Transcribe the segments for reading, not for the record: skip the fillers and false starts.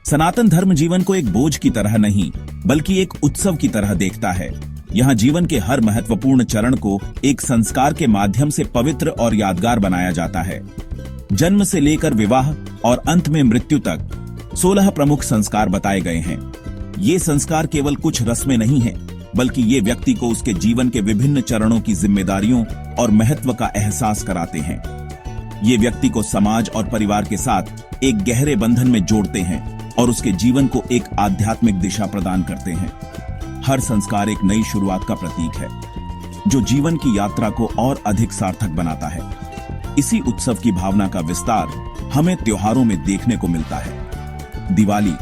सनातन धर्म जीवन को एक बोझ की तरह नहीं बल्कि एक उत्सव की तरह देखता है। यहाँ जीवन के हर महत्वपूर्ण चरण को एक संस्कार के माध्यम से पवित्र और यादगार बनाया जाता है। जन्म से लेकर विवाह और अंत में मृत्यु तक 16 प्रमुख संस्कार बताए गए हैं। ये संस्कार केवल कुछ रस्में नहीं हैं, बल्कि ये व्यक्ति को उसके जीवन के विभिन्न चरणों की जिम्मेदारियों और महत्व का एहसास कराते हैं। ये व्यक्ति को समाज और परिवार के साथ एक गहरे बंधन में जोड़ते हैं और उसके जीवन को एक आध्यात्मिक दिशा प्रदान करते हैं। हर संस्कार एक नई शुरुआत का प्रतीक है, जो जीवन की यात्रा को और अधिक सार्थक बनाता है। इसी उत्सव की भावना का विस्तार हमें त्योहारों में देखने को मिलता है। दिवाली,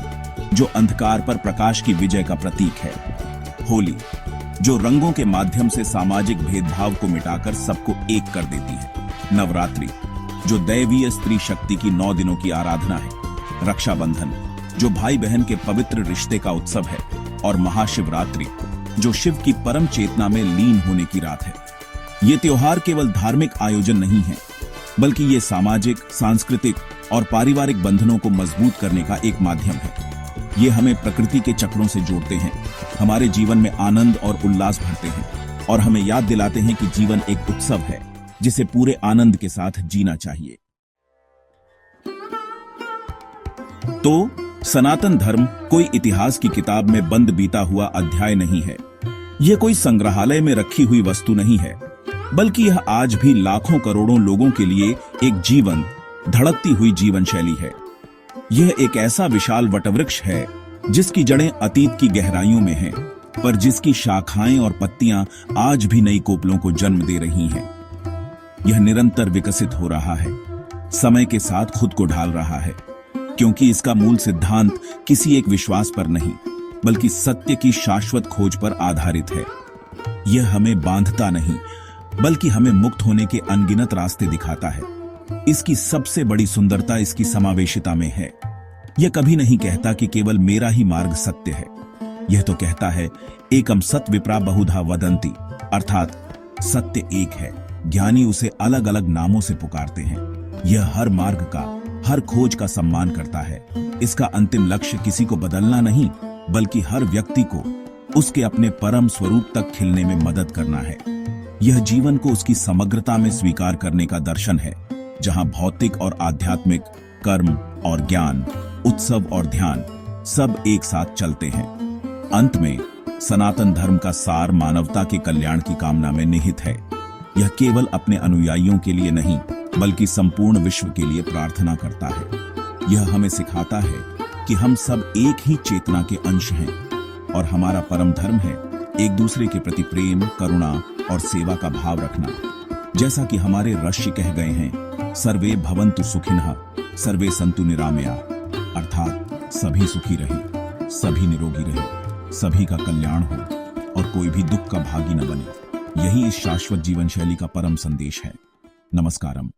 जो अंधकार पर प्रकाश की विजय का प्रतीक है। होली, जो रंगों के माध्यम से सामाजिक भेदभाव को मिटाकर सबको एक कर देती है। नवरात्रि, जो दैवीय स्त्री शक्ति की 9 दिनों की आराधना है। रक्षाबंधन, जो भाई बहन के पवित्र रिश्ते का उत्सव है। और महाशिवरात्रि, जो शिव की परम चेतना में लीन होने की रात है। ये त्योहार केवल धार्मिक आयोजन नहीं है, बल्कि ये सामाजिक, सांस्कृतिक और पारिवारिक बंधनों को मजबूत करने का एक माध्यम है। ये हमें प्रकृति के चक्रों से जोड़ते हैं, हमारे जीवन में आनंद और उल्लास भरते हैं और हमें याद दिलाते हैं कि जीवन एक उत्सव है जिसे पूरे आनंद के साथ जीना चाहिए। तो सनातन धर्म कोई इतिहास की किताब में बंद बीता हुआ अध्याय नहीं है। यह कोई संग्रहालय में रखी हुई वस्तु नहीं है, बल्कि यह आज भी लाखों करोड़ों लोगों के लिए एक जीवन, धड़कती हुई जीवन शैली है। यह एक ऐसा विशाल वटवृक्ष है जिसकी जड़ें अतीत की गहराइयों में हैं, पर जिसकी शाखाएं और पत्तियां आज भी नई कोपलों को जन्म दे रही हैं। यह निरंतर विकसित हो रहा है, समय के साथ खुद को ढाल रहा है, क्योंकि इसका मूल सिद्धांत किसी एक विश्वास पर नहीं, बल्कि सत्य की शाश्वत खोज पर आधारित है। यह हमें बांधता नहीं, बल्कि हमें मुक्त होने के अनगिनत रास्ते दिखाता है। इसकी सबसे बड़ी सुंदरता इसकी समावेशिता में है। यह कभी नहीं कहता कि केवल मेरा ही मार्ग सत्य है। यह तो कहता है, एकम सत विप्रा बहुधा वदंती, अर्थात सत्य एक है, ज्ञानी उसे अलग अलग नामों से पुकारते हैं। यह हर मार्ग का, हर खोज का सम्मान करता है। इसका अंतिम लक्ष्य किसी को बदलना नहीं, बल्कि हर व्यक्ति को उसके अपने परम स्वरूप तक खिलने में मदद करना है। यह जीवन को उसकी समग्रता में स्वीकार करने का दर्शन है, जहां भौतिक और आध्यात्मिक, कर्म और ज्ञान, उत्सव और ध्यान सब एक साथ चलते हैं। अंत में सनातन धर्म का सार मानवता के कल्याण की कामना में निहित है। यह केवल अपने अनुयायियों के लिए नहीं, बल्कि संपूर्ण विश्व के लिए प्रार्थना करता है। यह हमें सिखाता है कि हम सब एक ही चेतना के अंश हैं और हमारा परम धर्म है एक दूसरे के प्रति प्रेम, करुणा और सेवा का भाव रखना। जैसा कि हमारे ऋषि कह गए हैं, सर्वे भवन्तु सुखिनः, सर्वे सन्तु निरामया, अर्थात सभी सुखी रहे, सभी निरोगी रहे, सभी का कल्याण हो और कोई भी दुख का भागी न बने। यही इस शाश्वत जीवन शैली का परम संदेश है। नमस्कारम।